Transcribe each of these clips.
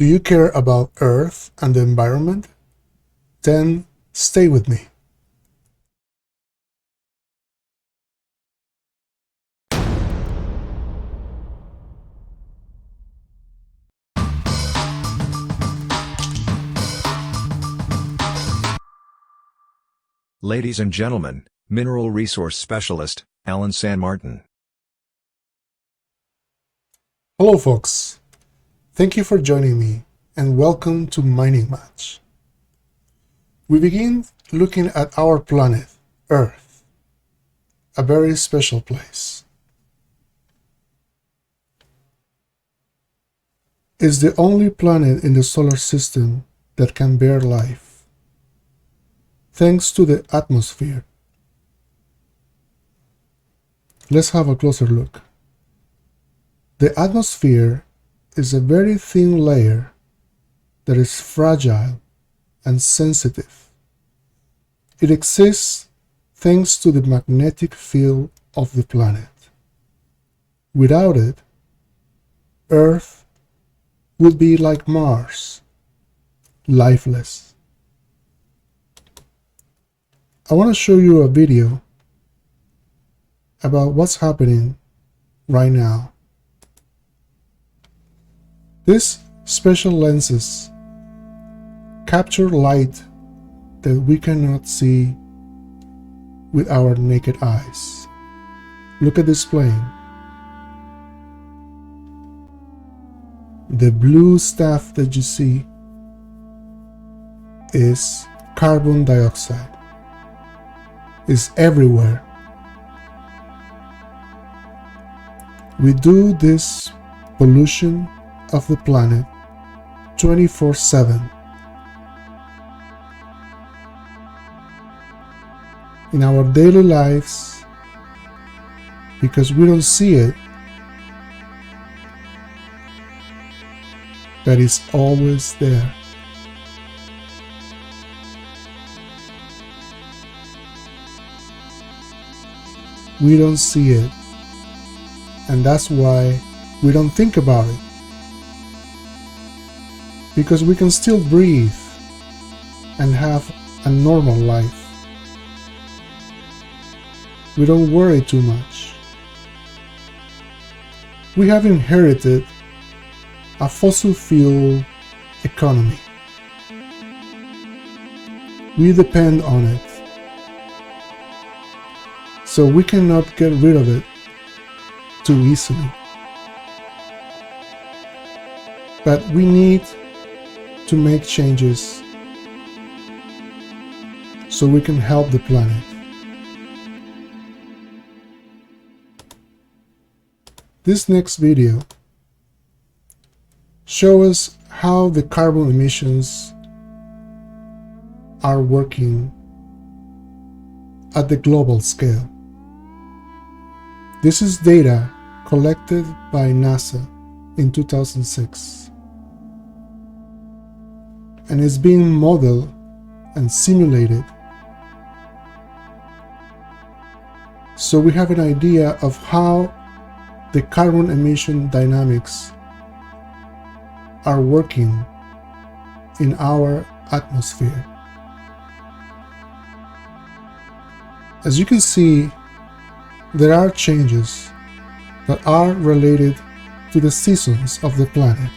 Do you care about Earth and the environment? Then stay with me. Ladies and gentlemen, Mineral Resource Specialist, Alan San Martin. Hello folks, thank you for joining me and welcome to MiningMatch. We begin looking at our planet, Earth, a very special place. It's the only planet in the solar system that can bear life, thanks to the atmosphere. Let's have a closer look. The atmosphere is a very thin layer that is fragile and sensitive. It exists thanks to the magnetic field of the planet. Without it, Earth would be like Mars, lifeless. I want to show you a video about what's happening right now. These special lenses capture light that we cannot see with our naked eyes. Look at this plane. The blue stuff that you see is carbon dioxide. It's everywhere. We do this pollution of the planet 24/7. In our daily lives, because we don't see it, that is always there. We don't see it, and that's why we don't think about it. Because we can still breathe and have a normal life. We don't worry too much. We have inherited a fossil fuel economy. We depend on it. So we cannot get rid of it too easily. But we need to make changes so we can help the planet. This next video shows us how the carbon emissions are working at the global scale. This is data collected by NASA in 2006. And is being modeled and simulated, so we have an idea of how the carbon emission dynamics are working in our atmosphere. As you can see, there are changes that are related to the seasons of the planet.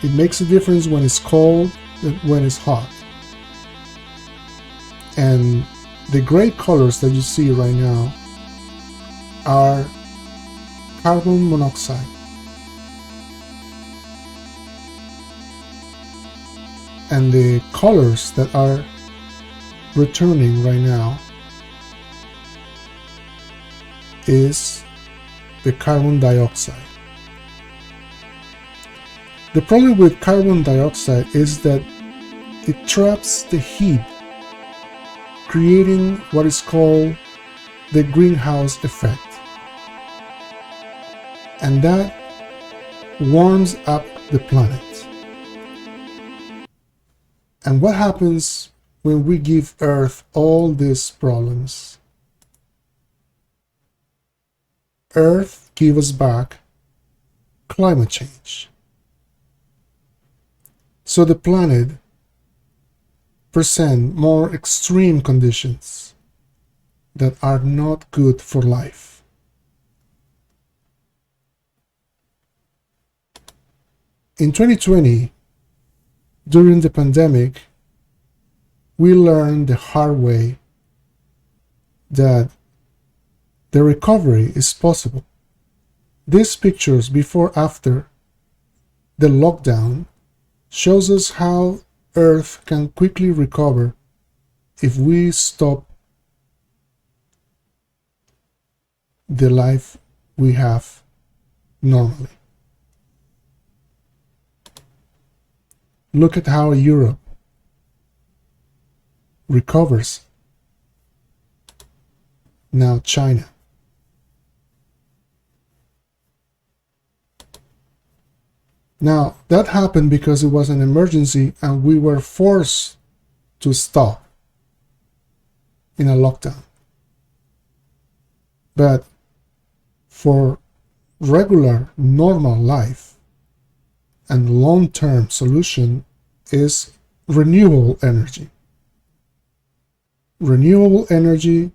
It makes a difference when it's cold and when it's hot. And the gray colors that you see right now are carbon monoxide. And the colors that are returning right now is the carbon dioxide. The problem with carbon dioxide is that it traps the heat, creating what is called the greenhouse effect. And that warms up the planet. And what happens when we give Earth all these problems? Earth gives us back climate change. So the planet presents more extreme conditions that are not good for life. In 2020, during the pandemic, we learned the hard way that the recovery is possible. These pictures before after the lockdown shows us how Earth can quickly recover if we stop the life we have normally. Look at how Europe recovers. Now China. Now that happened because it was an emergency and we were forced to stop in a lockdown. But for regular, normal life and long-term solution is renewable energy. Renewable energy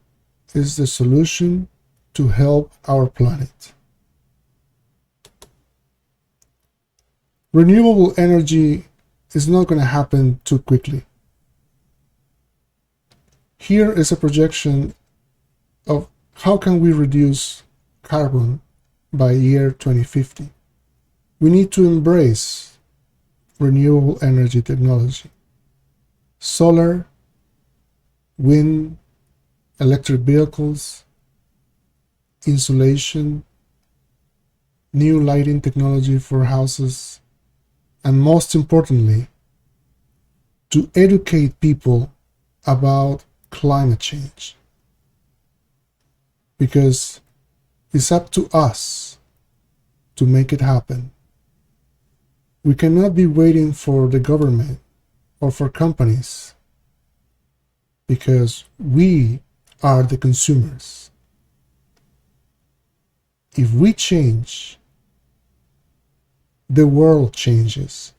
is the solution to help our planet. Renewable energy is not going to happen too quickly. Here is a projection of how can we reduce carbon by year 2050. We need to embrace renewable energy technology. Solar, wind, electric vehicles, insulation, new lighting technology for houses, and most importantly, to educate people about climate change. Because it's up to us to make it happen. We cannot be waiting for the government or for companies, because we are the consumers. If we change, the world changes,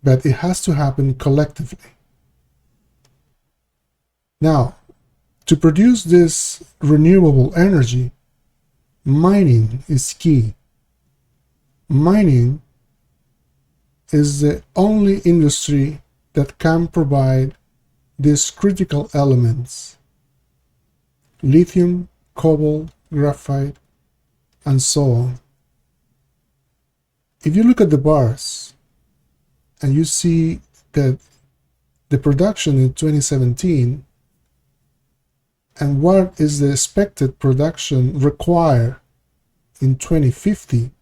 but it has to happen collectively. Now, to produce this renewable energy, mining is key. Mining is the only industry that can provide these critical elements: lithium, cobalt, graphite, and so on. If you look at the bars and you see that the production in 2017 and what is the expected production required in 2050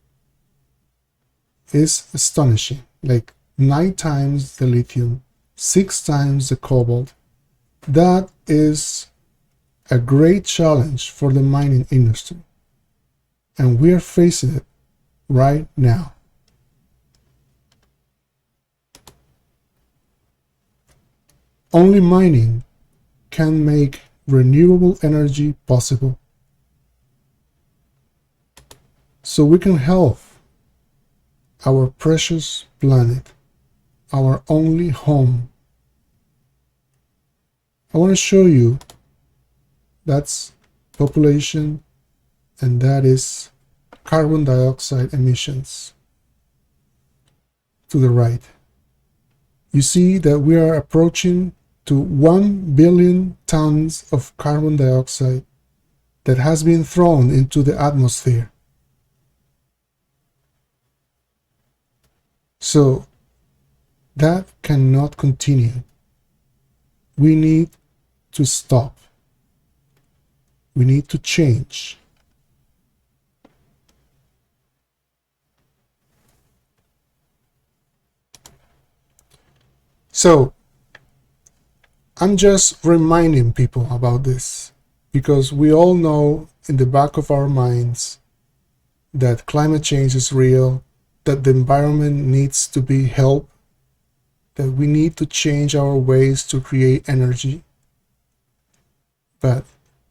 is astonishing. Like 9 times the lithium, 6 times the cobalt. That is a great challenge for the mining industry. And we are facing it right now. Only mining can make renewable energy possible, so we can help our precious planet, our only home. I want to show you that's population and that is carbon dioxide emissions to the right. You see that we are approaching to 1 billion tons of carbon dioxide that has been thrown into the atmosphere. So that cannot continue. We need to stop. We need to change. So I'm just reminding people about this because we all know in the back of our minds that climate change is real, that the environment needs to be helped, that we need to change our ways to create energy. But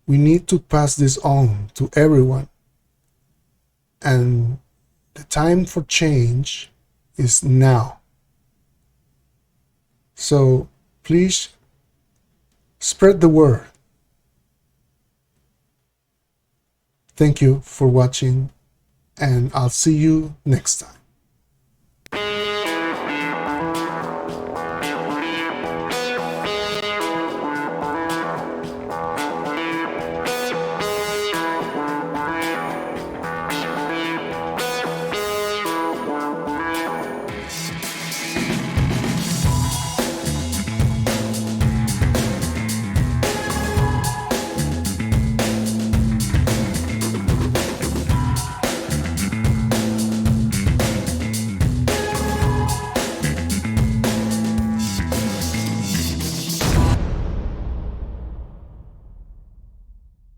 we need to pass this on to everyone. And The time for change is now. So please spread the word. Thank you for watching, and I'll see you next time.